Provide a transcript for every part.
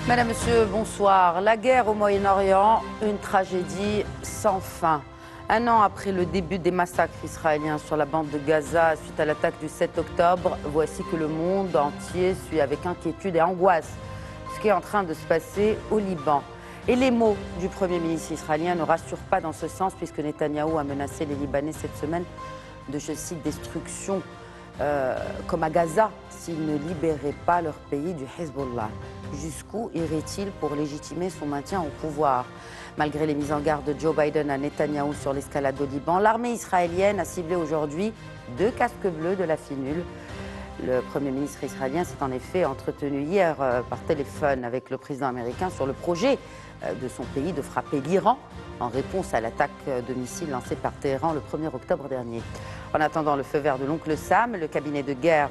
Madame, Monsieur, bonsoir. La guerre au Moyen-Orient, une tragédie sans fin. Un an après le début des massacres israéliens sur la bande de Gaza suite à l'attaque du 7 octobre, voici que le monde entier suit avec inquiétude et angoisse ce qui est en train de se passer au Liban. Et les mots du Premier ministre israélien ne rassurent pas dans ce sens puisque Netanyahou a menacé les Libanais cette semaine de, je cite, destruction comme à Gaza s'ils ne libéraient pas leur pays du Hezbollah. Jusqu'où irait-il pour légitimer son maintien au pouvoir? Malgré les mises en garde de Joe Biden à Netanyahou sur l'escalade au Liban, l'armée israélienne a ciblé aujourd'hui 2 casques bleus de la FINUL. Le Premier ministre israélien s'est en effet entretenu hier par téléphone avec le président américain sur le projet de son pays de frapper l'Iran en réponse à l'attaque de missiles lancée par Téhéran le 1er octobre dernier. En attendant le feu vert de l'oncle Sam, le cabinet de guerre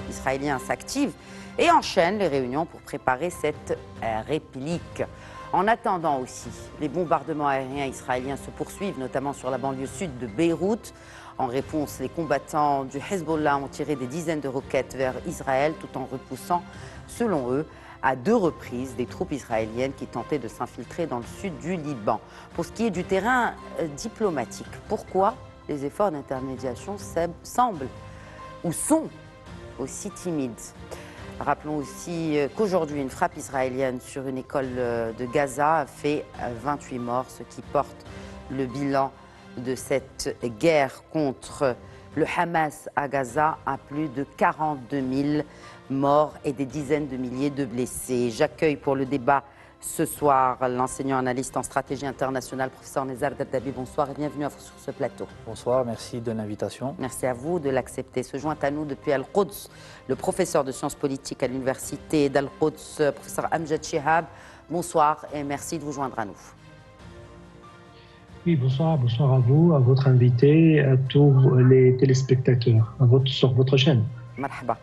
israélien s'active et enchaîne les réunions pour préparer cette réplique. En attendant aussi, les bombardements aériens israéliens se poursuivent, notamment sur la banlieue sud de Beyrouth. En réponse, les combattants du Hezbollah ont tiré des dizaines de roquettes vers Israël tout en repoussant, selon eux, à 2 reprises des troupes israéliennes qui tentaient de s'infiltrer dans le sud du Liban. Pour ce qui est du terrain diplomatique, pourquoi les efforts d'intermédiation semblent ou sont aussi timides? Rappelons aussi qu'aujourd'hui, une frappe israélienne sur une école de Gaza a fait 28 morts, ce qui porte le bilan de cette guerre contre le Hamas à Gaza à plus de 42 000 morts et des dizaines de milliers de blessés. J'accueille pour le débat ce soir l'enseignant analyste en stratégie internationale, professeur Nezar Dardabi. Bonsoir et bienvenue sur ce plateau. Bonsoir, merci de l'invitation. Merci à vous de l'accepter. Se joint à nous depuis Al-Quds le professeur de sciences politiques à l'université d'Al-Quds, professeur Amjad Chihab. Bonsoir et merci de vous joindre à nous. Oui, bonsoir à vous, à votre invité, à tous les téléspectateurs sur votre chaîne. Marhaba.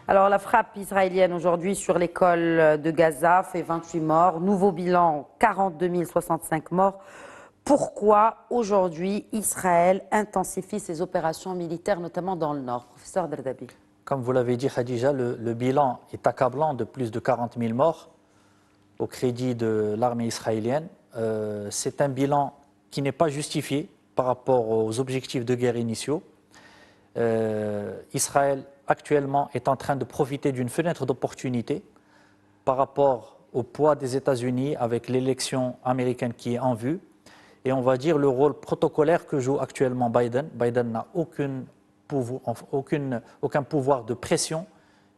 Alors la frappe israélienne aujourd'hui sur l'école de Gaza fait 28 morts, nouveau bilan 42 065 morts. Pourquoi aujourd'hui Israël intensifie ses opérations militaires, notamment dans le nord? Professeur Dardabi. Comme vous l'avez dit Khadija, le bilan est accablant de plus de 40 000 morts au crédit de l'armée israélienne. C'est un bilan qui n'est pas justifié par rapport aux objectifs de guerre initiaux. Israël actuellement est en train de profiter d'une fenêtre d'opportunité par rapport au poids des États-Unis avec l'élection américaine qui est en vue. Et on va dire le rôle protocolaire que joue actuellement Biden. Biden n'a aucun pouvoir de pression,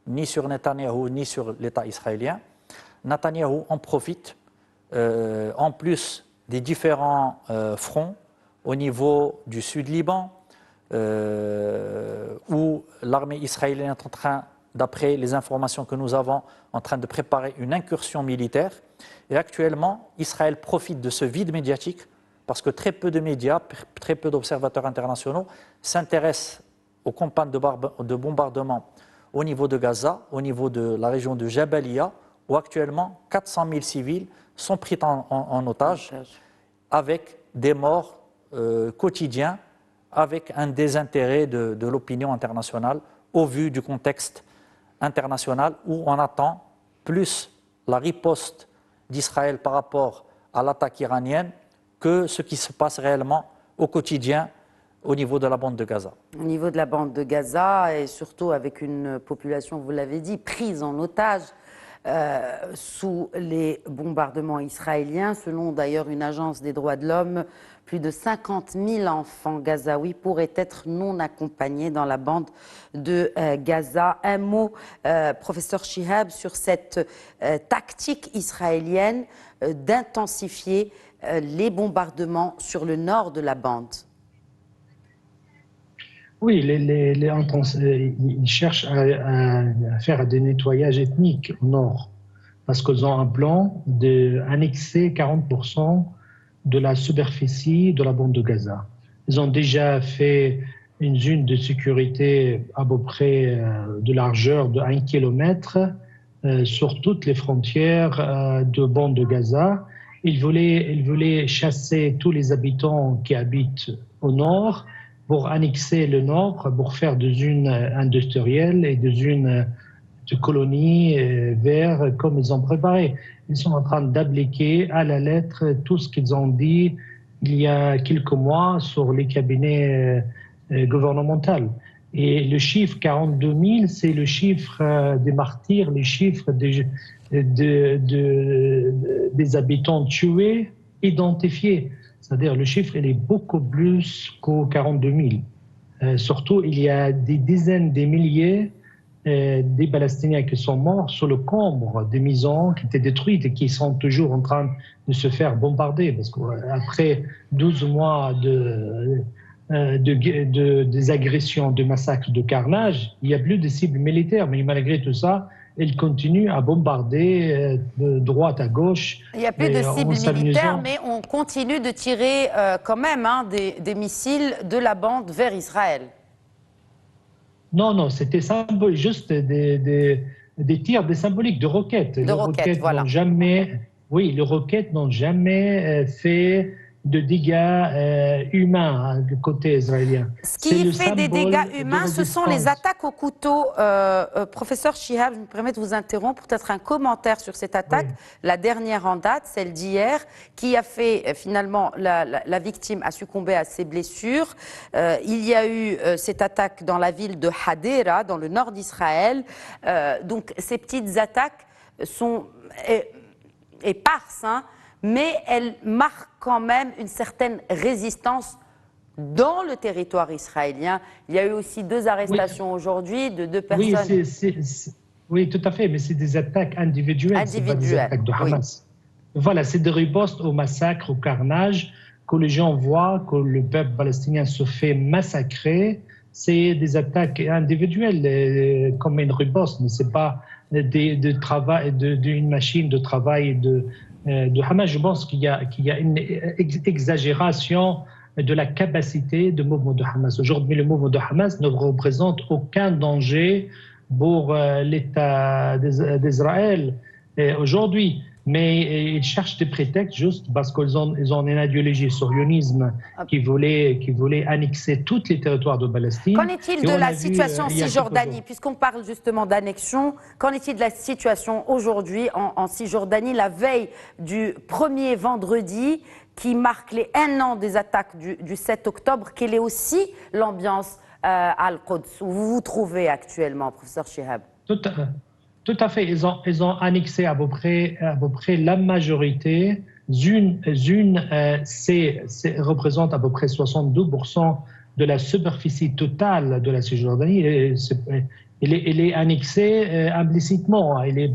ni sur Netanyahou, ni sur l'État israélien. Netanyahou en profite, en plus des différents fronts au niveau du sud Liban, où l'armée israélienne est en train, d'après les informations que nous avons, en train de préparer une incursion militaire. Et actuellement, Israël profite de ce vide médiatique parce que très peu de médias, très peu d'observateurs internationaux s'intéressent aux campagnes de bombardement au niveau de Gaza, au niveau de la région de Jabalia, où actuellement 400 000 civils sont pris en otage, avec des morts quotidiens, avec un désintérêt de l'opinion internationale au vu du contexte international où on attend plus la riposte d'Israël par rapport à l'attaque iranienne que ce qui se passe réellement au quotidien au niveau de la bande de Gaza. Au niveau de la bande de Gaza et surtout avec une population, vous l'avez dit, prise en otage sous les bombardements israéliens. Selon d'ailleurs une agence des droits de l'homme, plus de 50 000 enfants gazaouis pourraient être non accompagnés dans la bande de Gaza. Un mot, professeur Chihab, sur cette tactique israélienne d'intensifier les bombardements sur le nord de la bande. Oui, ils cherchent à faire des nettoyages ethniques au nord, parce qu'ils ont un plan d'annexer 40% de la superficie de la bande de Gaza. Ils ont déjà fait une zone de sécurité à peu près de largeur de 1 km sur toutes les frontières de bande de Gaza. Ils voulaient chasser tous les habitants qui habitent au nord pour annexer le nord, pour faire des zones industrielles et des zones de colonies vers comme ils ont préparé. Ils sont en train d'appliquer à la lettre tout ce qu'ils ont dit il y a quelques mois sur les cabinets gouvernementaux. Et le chiffre 42 000, c'est le chiffre des martyrs, le chiffre des habitants tués, identifiés. C'est-à-dire le chiffre, il est beaucoup plus qu'aux 42 000. Surtout, il y a des dizaines de milliers des Palestiniens qui sont morts sous le combre des maisons qui étaient détruites et qui sont toujours en train de se faire bombarder. Parce qu'après 12 mois des agressions, de massacres, de carnage, il n'y a plus de cibles militaires. Mais malgré tout ça, ils continuent à bombarder de droite à gauche. Il n'y a plus de cibles militaires, mais on continue de tirer quand même des missiles de la bande vers Israël. Non, c'était juste des tirs, des symboliques, de roquettes. Les roquettes, voilà. Les roquettes n'ont jamais fait de dégâts humains du côté israélien. Ce qui fait des dégâts humains, ce sont les attaques au couteau. Professeur Chihab, je me permets de vous interrompre, peut-être un commentaire sur cette attaque, la dernière en date, celle d'hier, qui a fait finalement la victime a succombé à ses blessures. Il y a eu cette attaque dans la ville de Hadera, dans le nord d'Israël. Donc ces petites attaques sont éparses, mais elles marquent quand même une certaine résistance dans le territoire israélien. Il y a eu aussi 2 arrestations aujourd'hui de 2 personnes. Oui, tout à fait, mais c'est des attaques individuelles, c'est pas des attaques de Hamas. Voilà, c'est des ripostes au massacre, au carnage, que les gens voient, que le peuple palestinien se fait massacrer. C'est des attaques individuelles, comme une riposte, mais ce n'est pas d'une machine de travail de Hamas. Je pense qu'il y a une exagération de la capacité de mouvement de Hamas. Aujourd'hui, le mouvement de Hamas ne représente aucun danger pour l'État d'Israël aujourd'hui. Mais ils cherchent des prétextes juste parce qu'ils ont une idéologie sur le sionisme qui voulait annexer tous les territoires de Palestine. Qu'en est-il de la situation en Cisjordanie? Puisqu'on parle justement d'annexion, qu'en est-il de la situation aujourd'hui en Cisjordanie, la veille du premier vendredi qui marque les 1 an des attaques du 7 octobre? Quelle est aussi l'ambiance à Al-Quds, où vous vous trouvez actuellement, professeur Chihab? Tout à fait. Ils ont annexé à peu près la majorité. Représente à peu près 62% de la superficie totale de la Cisjordanie. Il est annexé implicitement. Il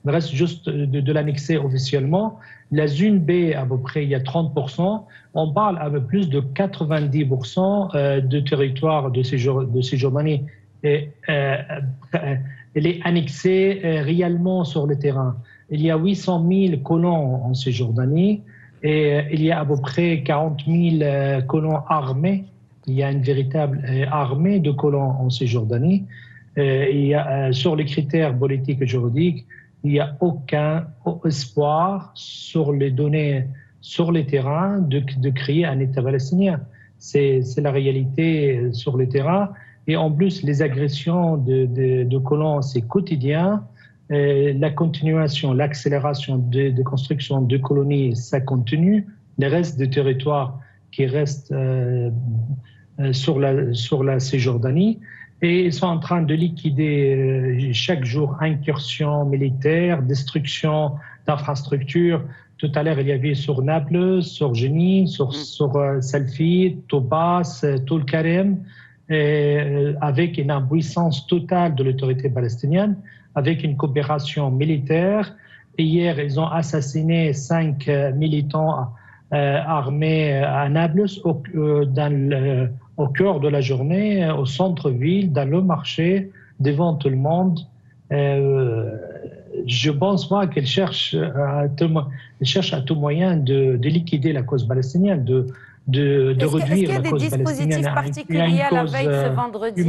reste juste de l'annexer officiellement. La zone B, à peu près, il y a 30%. On parle à peu plus de 90% de territoire de Cisjordanie. Elle est annexée réellement sur le terrain. Il y a 800 000 colons en Cisjordanie et il y a à peu près 40 000 colons armés. Il y a une véritable armée de colons en Cisjordanie. Sur les critères politiques et juridiques, il n'y a aucun espoir sur les données sur le terrain de créer un État palestinien. C'est la réalité sur le terrain. Et en plus, les agressions de colons, c'est quotidien. La continuation, l'accélération de construction de colonies, ça continue. Le reste des territoires qui restent sur la Cisjordanie. Et ils sont en train de liquider chaque jour incursions militaires, destruction d'infrastructures. Tout à l'heure, il y avait sur Naples, sur Jenin, sur Salfi, Tobas, Tulkarem, avec une impuissance totale de l'autorité palestinienne, avec une coopération militaire. Et hier, ils ont assassiné 5 militants armés à Naples au cœur de la journée, au centre-ville, dans le marché, devant tout le monde. Je pense moi qu'elle cherche à tout moyen de liquider la cause palestinienne, de réduire la cause palestinienne à une cause humanitaire. Est-ce qu'il y a des dispositifs particuliers à la veille de ce vendredi,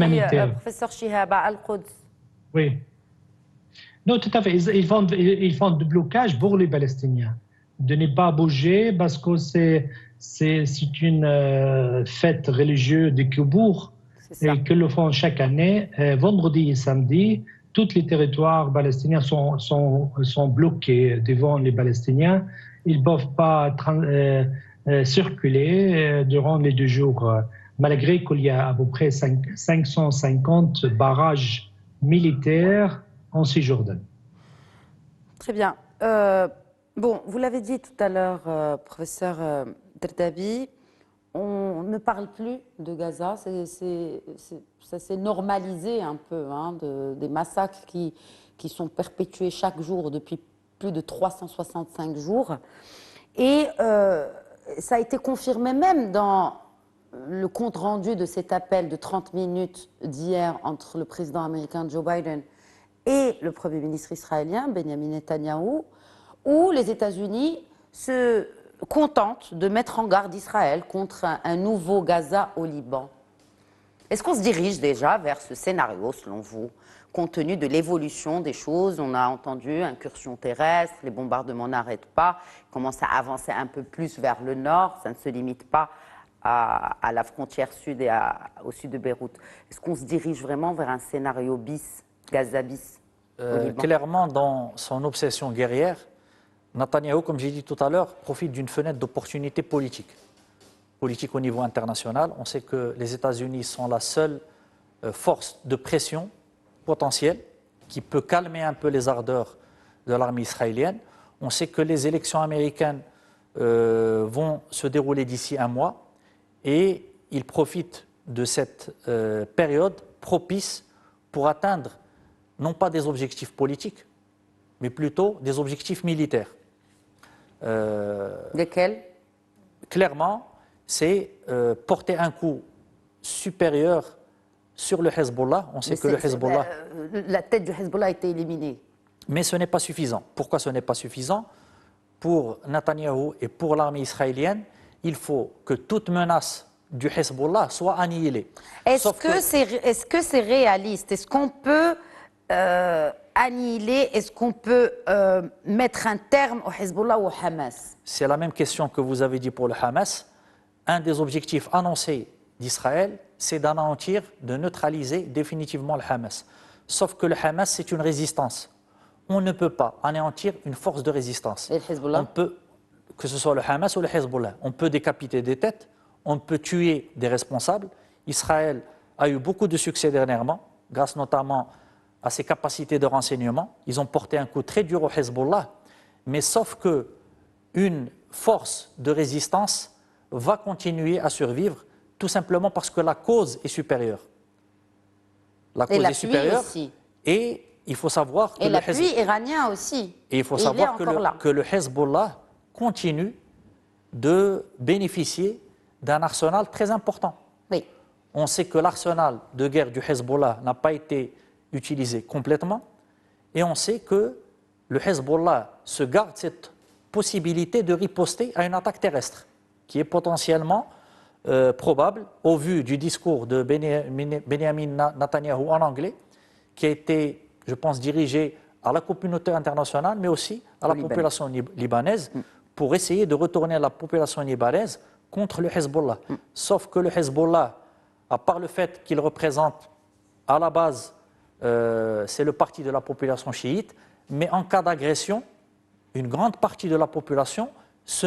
professeur Chihab, à Al-Quds? Oui. Non, tout à fait. Ils font du blocage pour les Palestiniens, de ne pas bouger parce que c'est une fête religieuse de Kippour et que le font chaque année, vendredi et samedi. tous les territoires palestiniens sont bloqués devant les Palestiniens. Ils ne peuvent pas circuler durant les 2 jours, malgré qu'il y a à peu près 550 barrages militaires en Cisjordanie. Très bien. Bon, vous l'avez dit tout à l'heure, professeur Derdavi, on ne parle plus de Gaza. Ça s'est normalisé un peu, hein, des massacres qui sont perpétués chaque jour depuis plus de 365 jours. Et ça a été confirmé même dans le compte-rendu de cet appel de 30 minutes d'hier entre le président américain Joe Biden et le Premier ministre israélien Benjamin Netanyahou, où les États-Unis se contentent de mettre en garde Israël contre un nouveau Gaza au Liban. Est-ce qu'on se dirige déjà vers ce scénario, selon vous, compte tenu de l'évolution des choses? On a entendu incursion terrestre, les bombardements n'arrêtent pas, commencent à avancer un peu plus vers le nord, ça ne se limite pas à la frontière sud et au sud de Beyrouth. Est-ce qu'on se dirige vraiment vers un scénario bis, Gaza bis au Liban? Clairement, dans son obsession guerrière, Netanyahou, comme j'ai dit tout à l'heure, profite d'une fenêtre d'opportunité politique. Politique au niveau international. On sait que les États-Unis sont la seule force de pression potentielle qui peut calmer un peu les ardeurs de l'armée israélienne. On sait que les élections américaines vont se dérouler d'ici 1 mois et il profite de cette période propice pour atteindre non pas des objectifs politiques, mais plutôt des objectifs militaires. Lesquels? Clairement, c'est porter un coup supérieur sur le Hezbollah. On sait que le Hezbollah... La tête du Hezbollah a été éliminée. Mais ce n'est pas suffisant. Pourquoi ce n'est pas suffisant? Pour Netanyahou et pour l'armée israélienne, il faut que toute menace du Hezbollah soit annihilée. Est-ce que c'est réaliste? Est-ce qu'on peut annihiler, est-ce qu'on peut mettre un terme au Hezbollah ou au Hamas? C'est la même question que vous avez dit pour le Hamas. Un des objectifs annoncés d'Israël, c'est d'anéantir, de neutraliser définitivement le Hamas. Sauf que le Hamas, c'est une résistance. On ne peut pas anéantir une force de résistance. Et le Hezbollah? On peut, que ce soit le Hamas ou le Hezbollah, on peut décapiter des têtes, on peut tuer des responsables. Israël a eu beaucoup de succès dernièrement, grâce notamment à ses capacités de renseignement. Ils ont porté un coup très dur au Hezbollah, mais sauf que une force de résistance va continuer à survivre, tout simplement parce que la cause est supérieure. La cause est supérieure aussi. Et il faut savoir que et l'appui iranien aussi. Et il faut savoir que le Hezbollah continue de bénéficier d'un arsenal très important. Oui. On sait que l'arsenal de guerre du Hezbollah n'a pas été utilisé complètement et on sait que le Hezbollah se garde cette possibilité de riposter à une attaque terrestre qui est potentiellement probable au vu du discours de Benjamin Netanyahou en anglais qui a été, je pense, dirigé à la communauté internationale mais aussi à la population libanaise pour essayer de retourner la population libanaise contre le Hezbollah. Sauf que le Hezbollah, à part le fait qu'il représente à la base, c'est le parti de la population chiite, mais en cas d'agression, une grande partie de la population se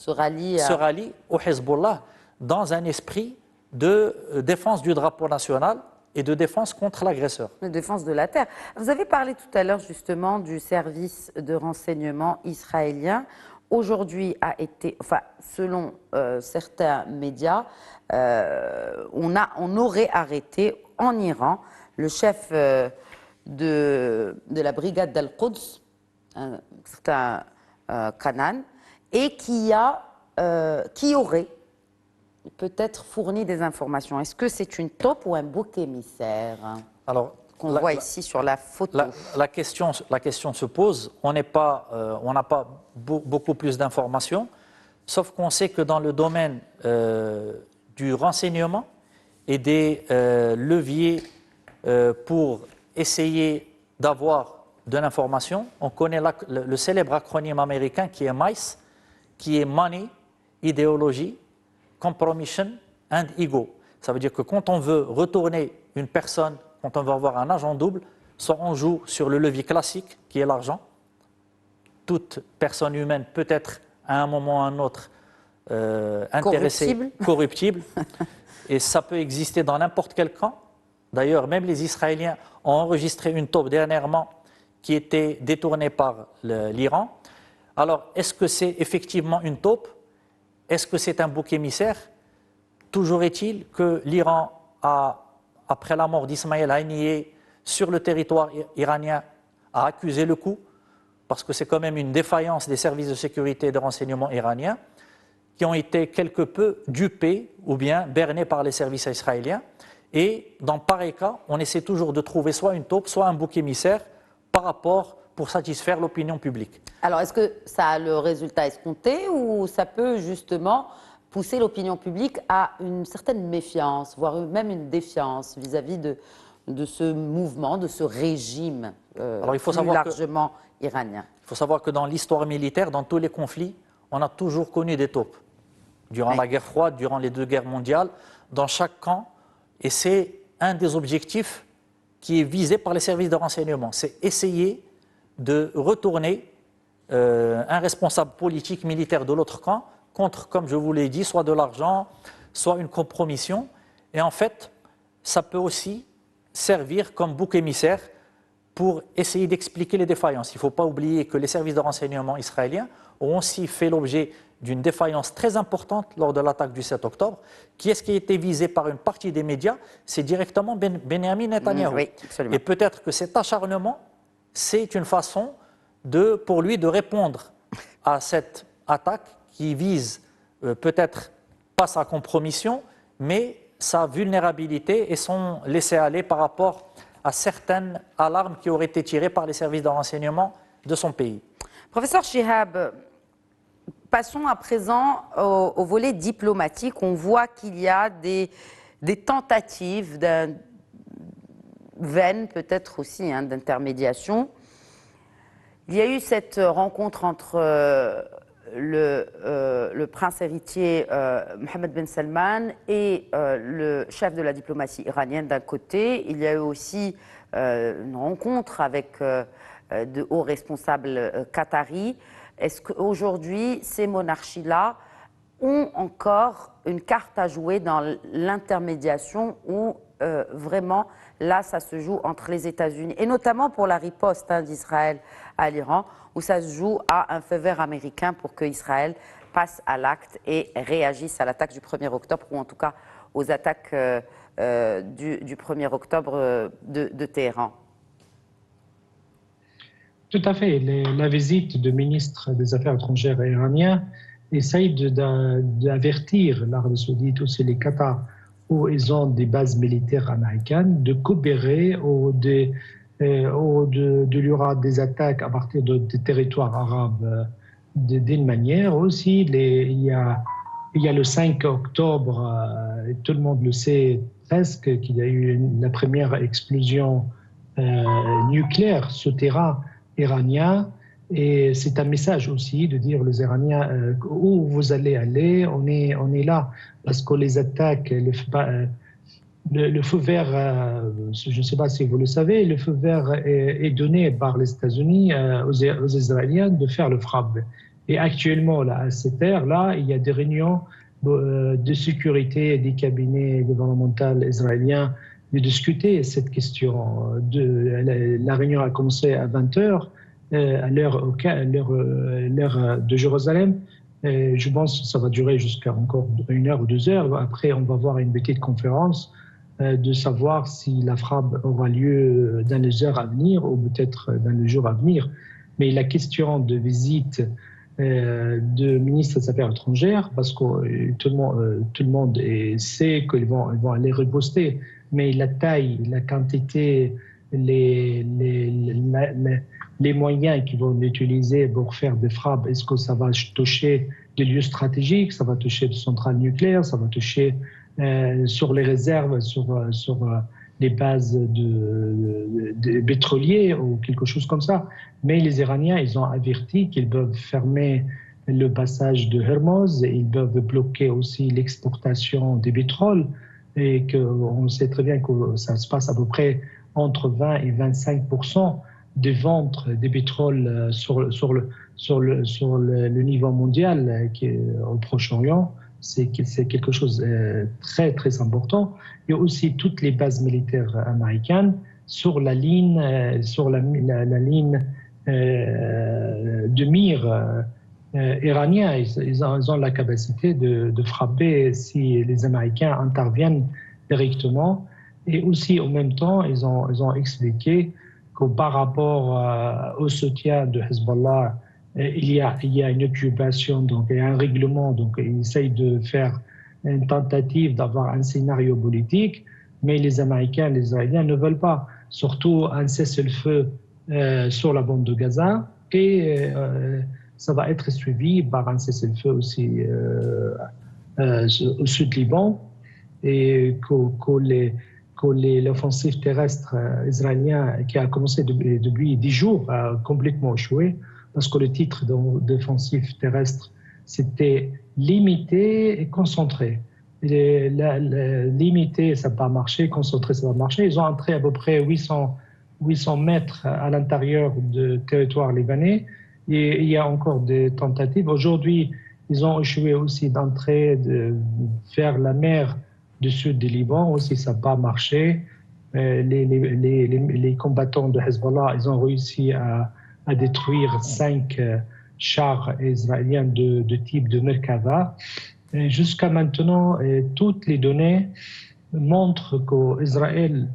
rallie au Hezbollah dans un esprit de défense du drapeau national et de défense contre l'agresseur. De défense de la terre. Vous avez parlé tout à l'heure justement du service de renseignement israélien. Aujourd'hui a été, enfin selon certains médias, on aurait arrêté en Iran le chef de la brigade d'Al-Quds, un certain Kanan, et qui aurait peut-être fourni des informations. Est-ce que c'est une taupe ou un bouc émissaire qu'on voit ici sur la photo? La question se pose. On n'a pas beaucoup plus d'informations, sauf qu'on sait que dans le domaine du renseignement et des leviers pour essayer d'avoir de l'information, on connaît le célèbre acronyme américain qui est MICE, qui est Money, Idéologie, Compromission and Ego. Ça veut dire que quand on veut retourner une personne, quand on veut avoir un agent double, soit on joue sur le levier classique qui est l'argent. Toute personne humaine peut être à un moment ou à un autre intéressée, corruptible. Et ça peut exister dans n'importe quel camp. D'ailleurs, même les Israéliens ont enregistré une taupe dernièrement qui était détournée par l'Iran. Alors, est-ce que c'est effectivement une taupe? Est-ce que c'est un bouc émissaire? Toujours est-il que l'Iran a, après la mort d'Ismaël Haniyeh sur le territoire iranien, a accusé le coup, parce que c'est quand même une défaillance des services de sécurité et de renseignement iraniens, qui ont été quelque peu dupés ou bien bernés par les services israéliens. Et dans pareil cas, on essaie toujours de trouver soit une taupe, soit un bouc émissaire par rapport pour satisfaire l'opinion publique. Alors, est-ce que ça a le résultat escompté ou ça peut justement pousser l'opinion publique à une certaine méfiance, voire même une défiance vis-à-vis de ce mouvement, de ce régime Alors, il faut plus savoir largement iranien? Il faut savoir que dans l'histoire militaire, dans tous les conflits, on a toujours connu des taupes. Durant la guerre froide, durant les 2 guerres mondiales, dans chaque camp, et c'est un des objectifs qui est visé par les services de renseignement, c'est essayer de retourner un responsable politique militaire de l'autre camp contre, comme je vous l'ai dit, soit de l'argent, soit une compromission. Et en fait, ça peut aussi servir comme bouc émissaire pour essayer d'expliquer les défaillances. Il ne faut pas oublier que les services de renseignement israéliens ont aussi fait l'objet d'une défaillance très importante lors de l'attaque du 7 octobre. Qui est-ce qui a été visé par une partie des médias? C'est directement Benyamin Netanyahou. Oui, absolument. Et peut-être que cet acharnement, c'est une façon pour lui de répondre à cette attaque qui vise peut-être pas sa compromission, mais sa vulnérabilité et son laisser-aller par rapport à certaines alarmes qui auraient été tirées par les services de renseignement de son pays. Professeur Chihab, passons à présent au volet diplomatique. On voit qu'il y a des tentatives vaines, peut-être aussi, d'intermédiation. Il y a eu cette rencontre entre le prince héritier Mohammed Ben Salman et le chef de la diplomatie iranienne d'un côté. Il y a eu aussi une rencontre avec de hauts responsables qataris. Est-ce qu'aujourd'hui, ces monarchies-là ont encore une carte à jouer dans l'intermédiation ou vraiment, là, ça se joue entre les États-Unis, et notamment pour la riposte d'Israël à l'Iran, où ça se joue à un feu vert américain pour que Israël passe à l'acte et réagisse à l'attaque du 1er octobre, ou en tout cas aux attaques du 1er octobre de Téhéran? Tout à fait. La visite du ministre des Affaires étrangères iranien essaye d'avertir l'Arabie saoudite, aussi les Qatar, où ils ont des bases militaires américaines, de coopérer ou il y aura des attaques à partir des territoires arabes d'une manière. Aussi, il y a le 5 octobre, tout le monde le sait presque, qu'il y a eu la première explosion nucléaire sur terrain iranien. Et c'est un message aussi de dire aux Iraniens où vous allez aller, on est là. Parce que les attaques, le feu vert, je ne sais pas si vous le savez, le feu vert est donné par les États-Unis aux Israéliens de faire le frappe. Et actuellement, là, à cette heure-là, il y a des réunions de sécurité des cabinets gouvernementaux israéliens de discuter cette question. La réunion a commencé à 20h. À l'heure de Jérusalem. Je pense que ça va durer jusqu'à encore 1 heure ou 2 heures. Après, on va avoir une petite conférence de savoir si la frappe aura lieu dans les heures à venir ou peut-être dans les jours à venir. Mais la question de visite de ministre des Affaires étrangères, parce que tout le monde sait qu'ils vont aller riposter, mais la taille, la quantité, les moyens qu'ils vont utiliser pour faire des frappes, est-ce que ça va toucher des lieux stratégiques, ça va toucher des centrales nucléaires, ça va toucher sur les réserves, sur les bases de pétroliers ou quelque chose comme ça. Mais les Iraniens, ils ont averti qu'ils peuvent fermer le passage de Hormuz, ils peuvent bloquer aussi l'exportation du pétrole et qu'on sait très bien que ça se passe à peu près entre 20 et 25% des ventes des pétroles sur le niveau mondial qui est au Proche-Orient. C'est quelque chose de très, très important. Il y a aussi toutes les bases militaires américaines sur la ligne, ligne de mire iraniens. Ils ont la capacité de frapper si les Américains interviennent directement. Et aussi, en même temps, ils ont expliqué que par rapport au soutien de Hezbollah, il y a une occupation, donc il y a un règlement, donc ils essayent de faire une tentative d'avoir un scénario politique, mais les Américains, les Israéliens ne veulent pas. Surtout un cessez-le-feu sur la bande de Gaza et ça va être suivi par un cessez-le-feu aussi au sud Liban et que l'offensive terrestre israélienne qui a commencé depuis 10 jours a complètement échoué parce que le titre d'offensive terrestre c'était limité et concentré. Limité, ça n'a pas marché, concentré, ça n'a pas marché. Ils ont entré à peu près 800 mètres à l'intérieur du territoire libanais. Et il y a encore des tentatives. Aujourd'hui, ils ont échoué aussi d'entrer vers la mer du sud du Liban. Aussi, ça n'a pas marché. Les combattants de Hezbollah, ils ont réussi à détruire 5 chars israéliens de type de Merkava. Jusqu'à maintenant, toutes les données montrent qu'Israël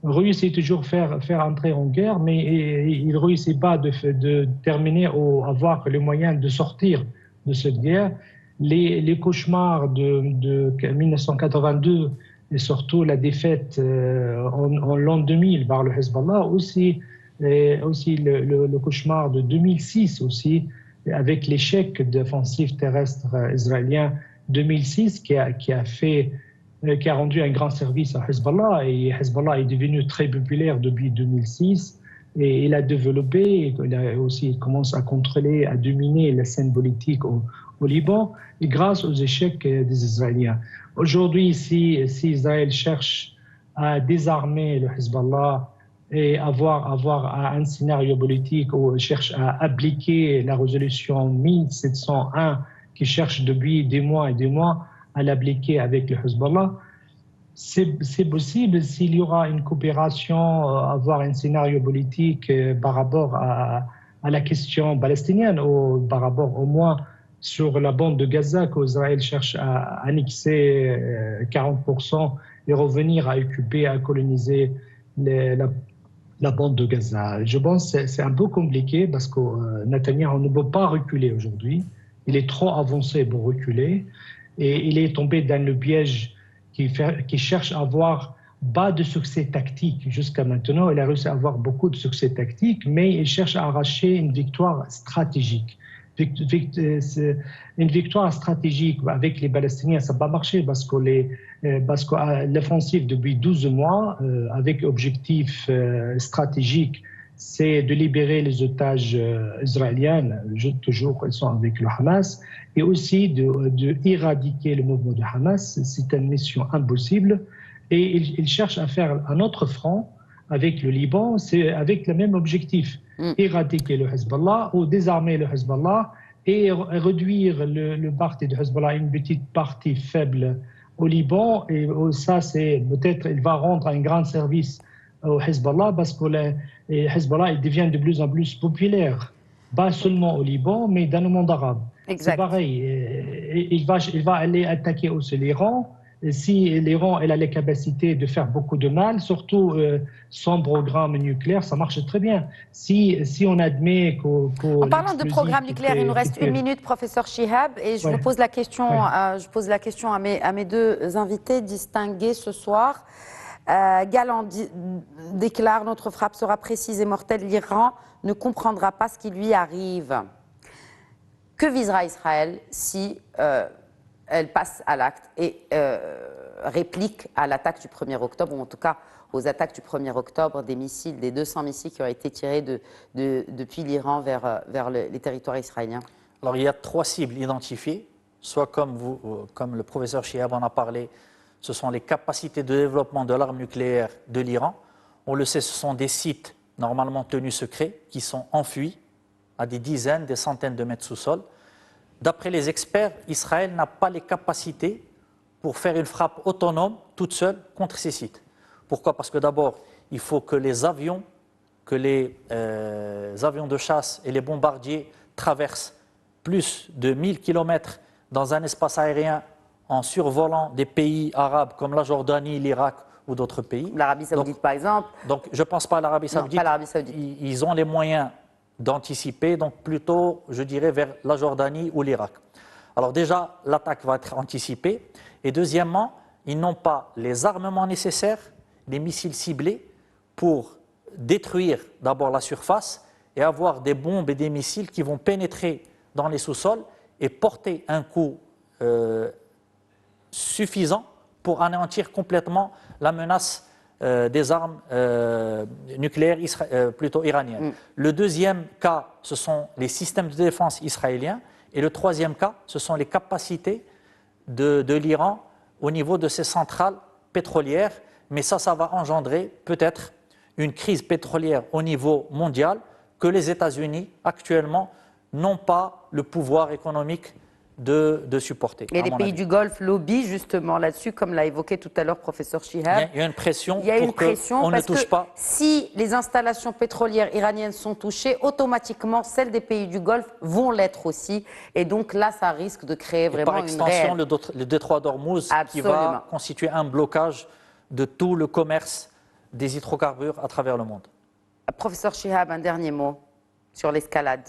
réussit toujours à faire entrer en guerre, mais il ne réussit pas de terminer ou avoir les moyens de sortir de cette guerre. Les cauchemars de 1982 et surtout la défaite en l'an 2000 par le Hezbollah, aussi le cauchemar de 2006 aussi, avec l'échec d'offensive terrestre israélien 2006 qui a rendu un grand service à Hezbollah et Hezbollah est devenu très populaire depuis 2006 et il a développé, il commence à contrôler, à dominer la scène politique au Liban et grâce aux échecs des Israéliens. Aujourd'hui, si Israël cherche à désarmer le Hezbollah et avoir un scénario politique où cherche à appliquer la résolution 1701 qui cherche depuis des mois et des mois à l'appliquer avec le Hezbollah, c'est possible s'il y aura une coopération, avoir un scénario politique par rapport à la question palestinienne ou par rapport au moins sur la bande de Gaza qu'Israël cherche à annexer 40% et revenir à occuper, à coloniser la bande de Gaza. Je pense que c'est un peu compliqué parce que Netanyahou ne peut pas reculer aujourd'hui. Il est trop avancé pour reculer et il est tombé dans le piège qui cherche à avoir pas de succès tactique jusqu'à maintenant. Il a réussi à avoir beaucoup de succès tactique, mais il cherche à arracher une victoire stratégique. Une victoire stratégique avec les Palestiniens, ça n'a pas marché parce que l'offensive depuis 12 mois, avec objectif stratégique, c'est de libérer les otages israéliens, toujours ils sont avec le Hamas, et aussi d'éradiquer le mouvement de Hamas. C'est une mission impossible. Et ils cherchent à faire un autre front avec le Liban, c'est avec le même objectif, éradiquer le Hezbollah ou désarmer le Hezbollah et réduire le parti de Hezbollah à une petite partie faible au Liban. Et ça, c'est peut-être, il va rendre un grand service au Hezbollah parce que le Hezbollah il devient de plus en plus populaire, pas seulement au Liban, mais dans le monde arabe. C'est pareil, il va aller attaquer aussi l'Iran. Si l'Iran a les capacités de faire beaucoup de mal, surtout son programme nucléaire, ça marche très bien. Si on admet en parlant de programme nucléaire, il nous reste une minute, professeur Chihab, et je vous pose la question, je pose la question à mes deux invités distingués ce soir. Galland déclare: notre frappe sera précise et mortelle. L'Iran ne comprendra pas ce qui lui arrive. Que visera Israël si elle passe à l'acte et réplique à l'attaque du 1er octobre, ou en tout cas aux attaques du 1er octobre, des missiles, des 200 missiles qui ont été tirés depuis l'Iran vers les territoires israéliens? Alors il y a 3 cibles identifiées, soit comme le professeur Chihab en a parlé, ce sont les capacités de développement de l'arme nucléaire de l'Iran. On le sait, ce sont des sites normalement tenus secrets qui sont enfuis à des dizaines, des centaines de mètres sous sol. D'après les experts, Israël n'a pas les capacités pour faire une frappe autonome toute seule contre ces sites. Pourquoi? Parce que d'abord, il faut que les avions de chasse et les bombardiers traversent plus de 1000 km dans un espace aérien en survolant des pays arabes comme la Jordanie, l'Irak ou d'autres pays. L'Arabie Saoudite, par exemple. Donc, je ne pense pas à l'Arabie Saoudite. Non, pas l'Arabie Saoudite. Ils ont les moyens d'anticiper, donc plutôt, je dirais, vers la Jordanie ou l'Irak. Alors déjà, l'attaque va être anticipée. Et deuxièmement, ils n'ont pas les armements nécessaires, les missiles ciblés, pour détruire d'abord la surface et avoir des bombes et des missiles qui vont pénétrer dans les sous-sols et porter un coup suffisant pour anéantir complètement la menace des armes nucléaires iraniennes. Le deuxième cas, ce sont les systèmes de défense israéliens. Et le troisième cas, ce sont les capacités de l'Iran au niveau de ses centrales pétrolières. Mais ça va engendrer peut-être une crise pétrolière au niveau mondial que les États-Unis actuellement n'ont pas le pouvoir économique de supporter. Et les pays du Golfe lobbyent justement là-dessus, comme l'a évoqué tout à l'heure professeur Chihab. Il y a une pression pour ne touche pas. Si les installations pétrolières iraniennes sont touchées, automatiquement celles des pays du Golfe vont l'être aussi. Et donc là, ça risque de créer vraiment par extension, une réelle... le détroit d'Ormuz qui va constituer un blocage de tout le commerce des hydrocarbures à travers le monde. Professeur Chihab, un dernier mot sur l'escalade.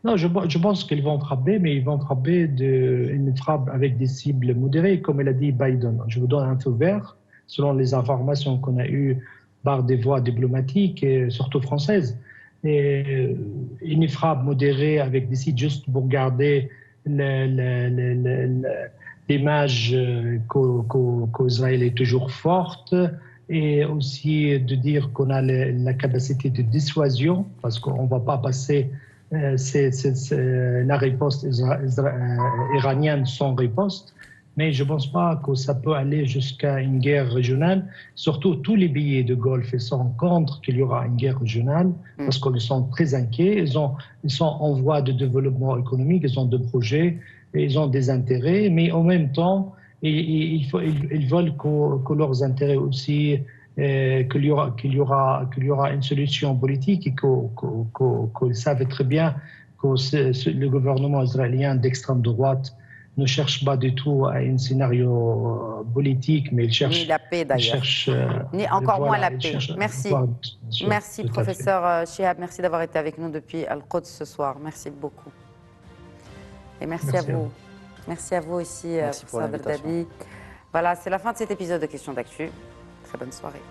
Non, je pense qu'ils vont frapper, mais ils vont frapper une frappe avec des cibles modérées, comme l'a dit Biden. Je vous donne un feu vert, selon les informations qu'on a eues par des voies diplomatiques, et surtout françaises. Et une frappe modérée avec des sites juste pour garder l'image qu'Israël est toujours forte, et aussi de dire qu'on a la capacité de dissuasion, parce qu'on ne va pas passer la riposte iranienne sans riposte, mais je ne pense pas que ça peut aller jusqu'à une guerre régionale. Surtout, tous les pays de Golfe sont contre qu'il y aura une guerre régionale parce qu'ils sont très inquiets. Ils sont en voie de développement économique, ils ont des projets, ils ont des intérêts, mais en même temps, ils veulent que leurs intérêts aussi qu'il y aura une solution politique et qu'ils savent très bien que le gouvernement israélien d'extrême droite ne cherche pas du tout à un scénario politique, mais il cherche... Ni la paix d'ailleurs. Ni encore moins la paix. Merci. Merci professeur Chihab, merci d'avoir été avec nous depuis Al-Quds ce soir. Merci beaucoup. Et merci à vous. Merci à vous aussi, professeur Derdabi. Voilà, c'est la fin de cet épisode de Questions d'actu. Très bonne soirée.